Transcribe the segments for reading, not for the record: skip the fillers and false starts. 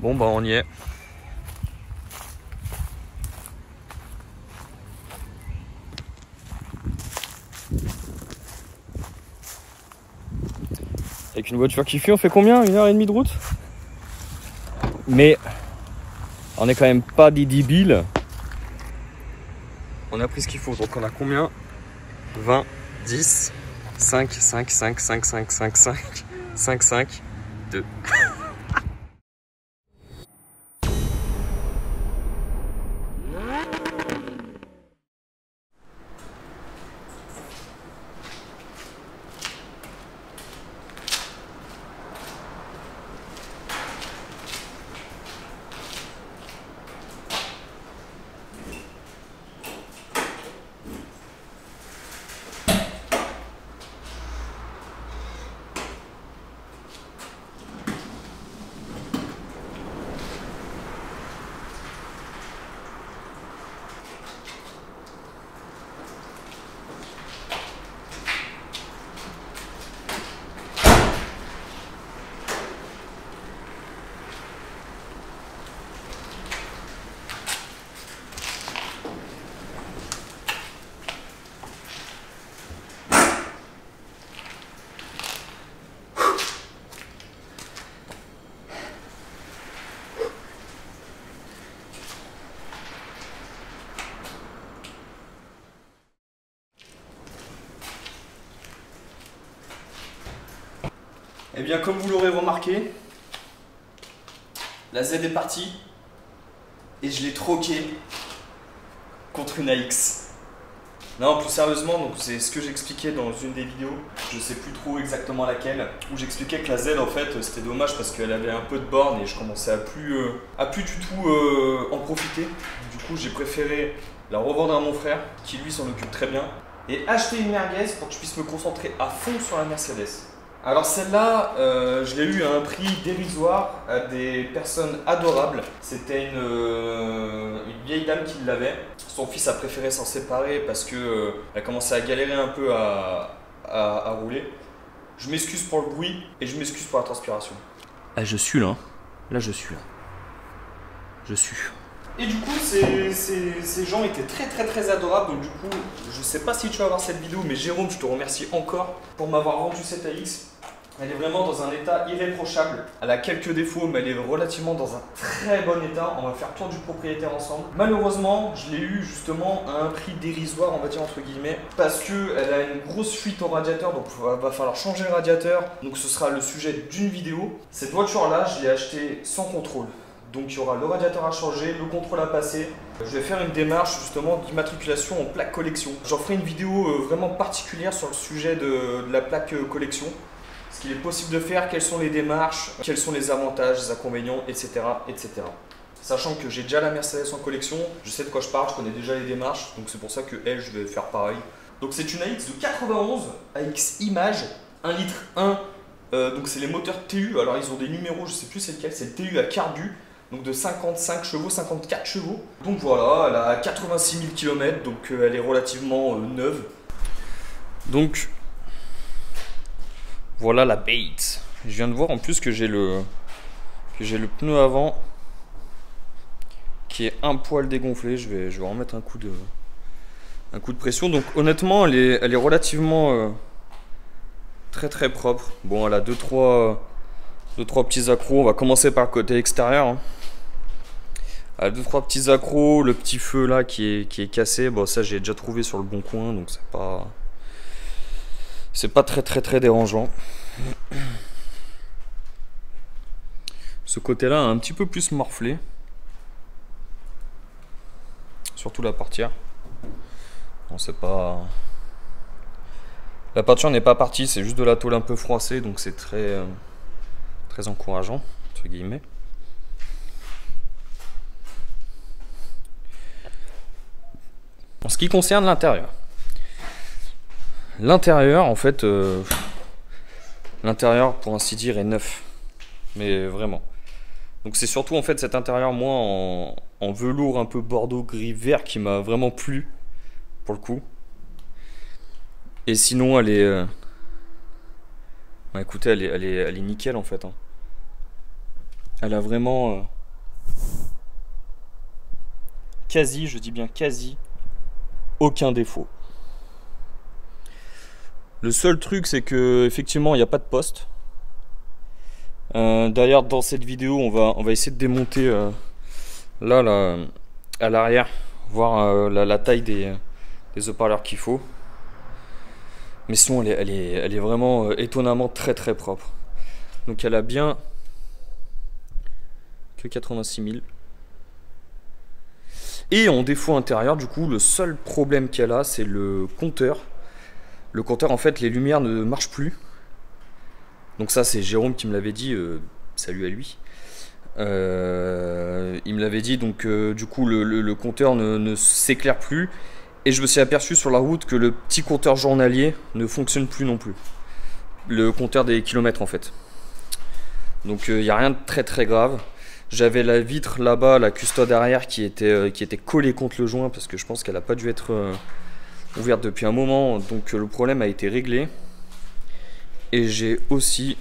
Bon bah on y est. Avec une voiture qui fuit, on fait combien? 1h30 de route? Mais on est quand même pas des débiles. On a pris ce qu'il faut, donc on a combien? 20, 10, 5, 5, 5, 5, 5, 5, 5, 5, 5, 2. Eh bien, comme vous l'aurez remarqué, la Z est partie et je l'ai troquée contre une AX. Non, plus sérieusement, donc c'est ce que j'expliquais dans une des vidéos, je sais plus trop exactement laquelle, où j'expliquais que la Z en fait c'était dommage parce qu'elle avait un peu de borne et je commençais à plus du tout en profiter. Du coup, j'ai préféré la revendre à mon frère qui lui s'en occupe très bien et acheter une merguez pour que je puisse me concentrer à fond sur la Mercedes. Alors celle-là, je l'ai eu à un prix dérisoire, à des personnes adorables. C'était une vieille dame qui l'avait. Son fils a préféré s'en séparer parce que elle commençait à galérer un peu à rouler. Je m'excuse pour le bruit et je m'excuse pour la transpiration. Ah, je suis là. Là, je suis là. Je suis. Et du coup, ces gens étaient très adorables. Donc du coup, je sais pas si tu vas voir cette vidéo, mais Jérôme, je te remercie encore pour m'avoir rendu cette AX. Elle est vraiment dans un état irréprochable. Elle a quelques défauts, mais elle est relativement dans un très bon état. On va faire tour du propriétaire ensemble. Malheureusement, je l'ai eu justement à un prix dérisoire, on va dire entre guillemets, parce qu'elle a une grosse fuite au radiateur, donc il va falloir changer le radiateur. Donc ce sera le sujet d'une vidéo. Cette voiture-là, je l'ai achetée sans contrôle. Donc il y aura le radiateur à changer, le contrôle à passer. Je vais faire une démarche justement d'immatriculation en plaque collection. J'en ferai une vidéo vraiment particulière sur le sujet de la plaque collection. Ce qu'il est possible de faire, quelles sont les démarches, quels sont les avantages, les inconvénients, etc. etc. Sachant que j'ai déjà la Mercedes en collection, je sais de quoi je parle, je connais déjà les démarches, donc c'est pour ça que elle, je vais faire pareil. Donc c'est une AX de 91, AX Image, 1 litre 1, donc c'est les moteurs TU, alors ils ont des numéros, je sais plus c'est lequel, c'est le TU à carbu, donc de 55 chevaux, 54 chevaux. Donc voilà, elle a 86 000 km, donc elle est relativement neuve. Donc voilà la bête. Je viens de voir en plus que j'ai le pneu avant qui est un poil dégonflé. Je vais remettre un coup de pression. Donc honnêtement, elle est relativement très propre. Bon, elle a deux trois petits accros. On va commencer par le côté extérieur. Hein. Elle a 2-3 petits accros. Le petit feu là qui est cassé. Bon, ça j'ai déjà trouvé sur le bon coin, donc c'est pas très dérangeant. Ce côté-là un petit peu plus morflé. Surtout la portière. Bon, c'est pas... La peinture n'est pas partie, c'est juste de la tôle un peu froissée, donc c'est très encourageant, entre guillemets. En ce qui concerne l'intérieur. L'intérieur, en fait, l'intérieur, pour ainsi dire, est neuf. Mais vraiment. Donc c'est surtout, en fait, cet intérieur, moi, en velours un peu bordeaux, gris, vert, qui m'a vraiment plu, pour le coup. Et sinon, elle est... Bah, écoutez, elle est nickel, en fait. Hein. Elle a vraiment quasi, je dis bien quasi, aucun défaut. Le seul truc, c'est que effectivement, il n'y a pas de poste. D'ailleurs, dans cette vidéo, on va essayer de démonter là, à l'arrière, voir la taille des haut-parleurs qu'il faut. Mais sinon, elle est vraiment étonnamment très très propre. Donc elle a bien que 86 000. Et en défaut intérieur, du coup, le seul problème qu'elle a, c'est le compteur. Le compteur, en fait, les lumières ne marchent plus. Donc ça, c'est Jérôme qui me l'avait dit. Salut à lui. Il me l'avait dit, donc du coup, le compteur ne s'éclaire plus. Et je me suis aperçu sur la route que le petit compteur journalier ne fonctionne plus non plus. Le compteur des kilomètres, en fait. Donc il n'y a rien de très très grave. J'avais la vitre là-bas, la custode arrière qui était collée contre le joint parce que je pense qu'elle n'a pas dû être ouverte depuis un moment. Donc le problème a été réglé. Et j'ai aussi...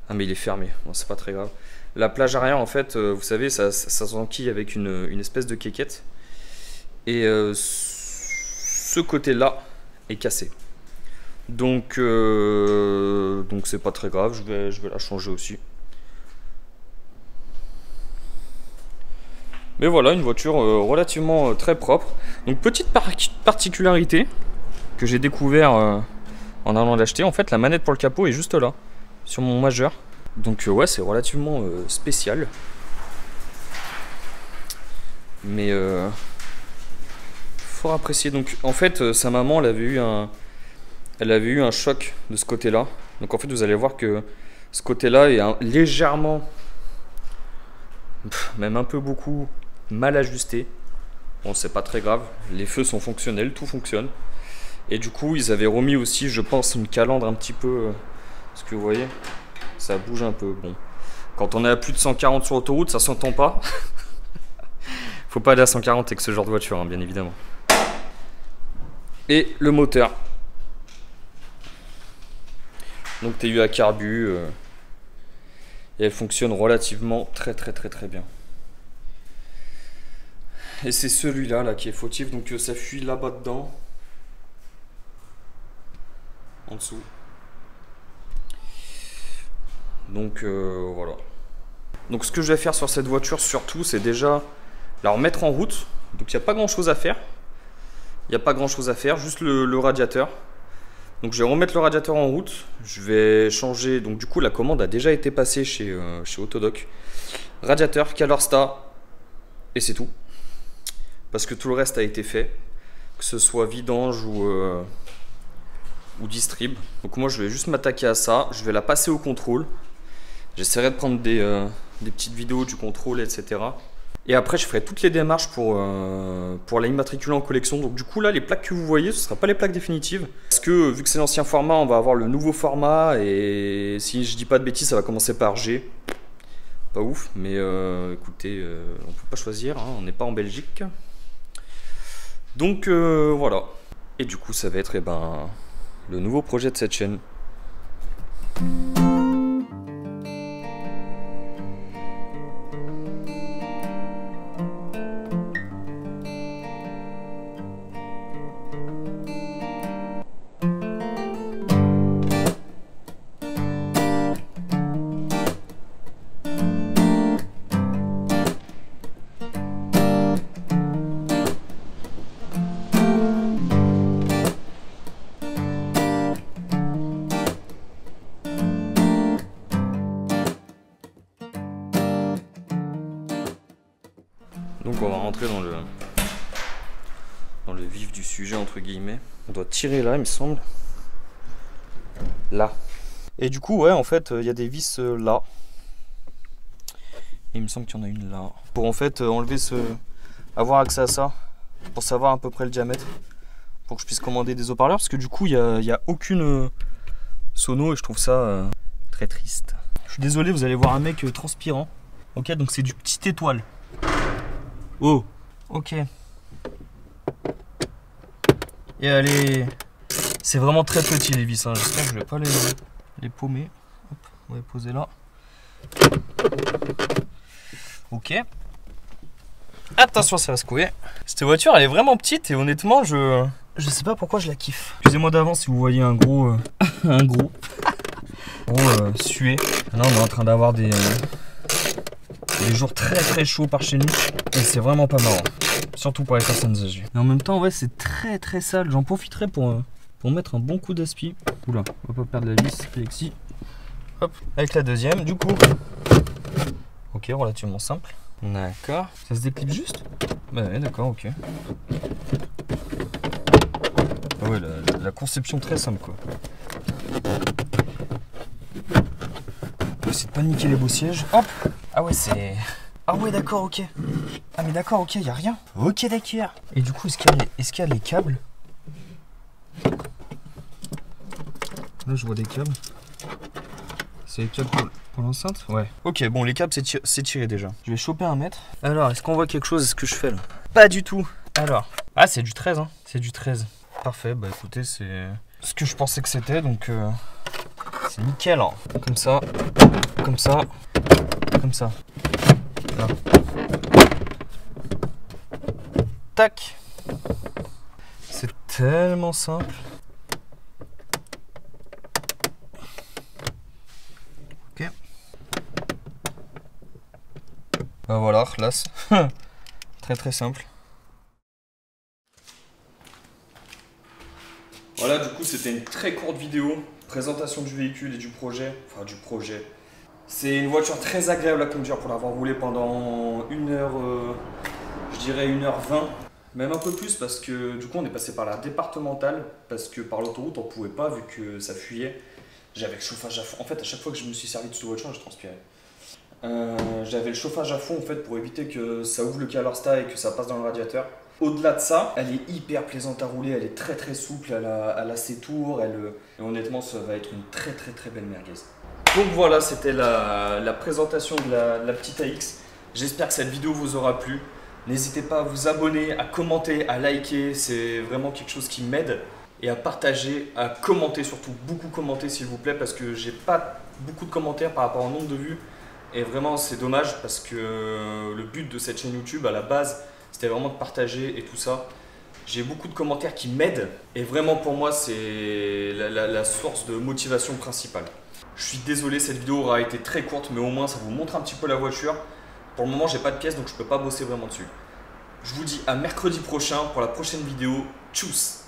Ah mais il est fermé, bon, c'est pas très grave. La plage arrière en fait, vous savez, ça s'enquille avec une espèce de quéquette. Et ce côté-là est cassé. Donc c'est pas très grave, je vais la changer aussi. Mais voilà, une voiture relativement très propre. Donc petite particularité que j'ai découvert en allant l'acheter. En fait, la manette pour le capot est juste là, sur mon majeur. Donc ouais, c'est relativement spécial. Mais fort apprécié. Donc en fait, sa maman, elle avait eu un choc de ce côté-là. Donc en fait, vous allez voir que ce côté-là est légèrement, même un peu beaucoup, mal ajusté. Bon, c'est pas très grave. Les feux sont fonctionnels, tout fonctionne. Et du coup, ils avaient remis aussi, je pense, une calandre un petit peu. Parce que vous voyez, ça bouge un peu. Bon, quand on est à plus de 140 sur autoroute, ça s'entend pas. Faut pas aller à 140 avec ce genre de voiture, hein, bien évidemment. Et le moteur. Donc TU à carbu. Et elle fonctionne relativement très bien. Et c'est celui-là là, qui est fautif. Donc ça fuit là-bas dedans. En dessous. Donc voilà. Donc ce que je vais faire sur cette voiture surtout, c'est déjà la remettre en route. Donc il n'y a pas grand chose à faire. Il n'y a pas grand chose à faire, juste le radiateur. Donc je vais remettre le radiateur en route. Je vais changer. Donc du coup la commande a déjà été passée chez Autodoc. Radiateur, Calorstar. Et c'est tout. Parce que tout le reste a été fait. Que ce soit vidange ou distrib. Donc moi je vais juste m'attaquer à ça. Je vais la passer au contrôle. J'essaierai de prendre des petites vidéos du contrôle, etc. Et après je ferai toutes les démarches pour la immatriculer en collection. Donc du coup là les plaques que vous voyez, ce ne sera pas les plaques définitives. Parce que vu que c'est l'ancien format, on va avoir le nouveau format. Et si je dis pas de bêtises, ça va commencer par G. Pas ouf, mais écoutez, on peut pas choisir, hein, on n'est pas en Belgique. Donc voilà. Et du coup ça va être le nouveau projet de cette chaîne. Donc on va rentrer dans le vif du sujet entre guillemets. On doit tirer là il me semble. Là. Et du coup ouais en fait il y a des vis là. Et il me semble qu'il y en a une là. Pour en fait enlever avoir accès à ça. Pour savoir à peu près le diamètre. Pour que je puisse commander des haut-parleurs. Parce que du coup il n'y a aucune sono et je trouve ça très triste. Je suis désolé, vous allez voir un mec transpirant. Ok, donc c'est du petit étoile. Oh, ok. Et allez, c'est vraiment très petit les vis. Hein. J'espère que je vais pas les paumer. Hop, on va les poser là. Ok. Attention, ça va secouer. Cette voiture, elle est vraiment petite et honnêtement, je sais pas pourquoi je la kiffe. Excusez-moi d'avance si vous voyez un gros... sué. Là, on est en train d'avoir des jours très chauds par chez nous et c'est vraiment pas marrant. Surtout pour les personnes âgées. Mais en même temps, ouais, c'est très sale. J'en profiterai pour mettre un bon coup d'aspi. Oula, on va pas perdre la vis, Alexis. Hop, avec la deuxième, du coup. Ok, relativement simple. D'accord. Ça se déclipe juste? Bah ouais, d'accord, ok. Ah ouais, la conception très simple, quoi. On va essayer de pas niquer les beaux sièges. Hop. Ah ouais, c'est... Ah ouais, d'accord, ok. Ah mais d'accord, ok, y a rien. Ok, d'accord. Et du coup, est-ce qu'il y a les câbles? Là, je vois des câbles. C'est les câbles pour l'enceinte? Ouais. Ok, bon, les câbles, c'est tiré déjà. Je vais choper un mètre. Alors, est-ce qu'on voit quelque chose? Est-ce que je fais là? Pas du tout. Alors. Ah, c'est du 13, hein. C'est du 13. Parfait, bah écoutez, c'est ce que je pensais que c'était, donc c'est nickel, hein. Comme ça, comme ça, comme ça. Là. Tac. C'est tellement simple. Ok. Bah voilà, classe. Très simple. Voilà, du coup, c'était une très courte vidéo, présentation du véhicule et du projet. Enfin, du projet. C'est une voiture très agréable à conduire pour l'avoir roulée pendant 1h, je dirais 1h20. Même un peu plus parce que du coup, on est passé par la départementale parce que par l'autoroute, on pouvait pas vu que ça fuyait. J'avais le chauffage à fond. En fait, à chaque fois que je me suis servi de cette voiture, je transpirais. J'avais le chauffage à fond en fait pour éviter que ça ouvre le Calorstar et que ça passe dans le radiateur. Au-delà de ça, elle est hyper plaisante à rouler, elle est très souple, elle a ses tours, et honnêtement ça va être une très belle merguez. Donc voilà, c'était la présentation de la petite AX. J'espère que cette vidéo vous aura plu. N'hésitez pas à vous abonner, à commenter, à liker, c'est vraiment quelque chose qui m'aide. Et à partager, à commenter surtout, beaucoup commenter s'il vous plaît, parce que j'ai pas beaucoup de commentaires par rapport au nombre de vues. Et vraiment c'est dommage parce que le but de cette chaîne YouTube à la base, c'était vraiment de partager et tout ça. J'ai beaucoup de commentaires qui m'aident et vraiment pour moi c'est la source de motivation principale. Je suis désolé, cette vidéo aura été très courte mais au moins ça vous montre un petit peu la voiture. Pour le moment j'ai pas de pièces donc je peux pas bosser vraiment dessus. Je vous dis à mercredi prochain pour la prochaine vidéo. Tchuss!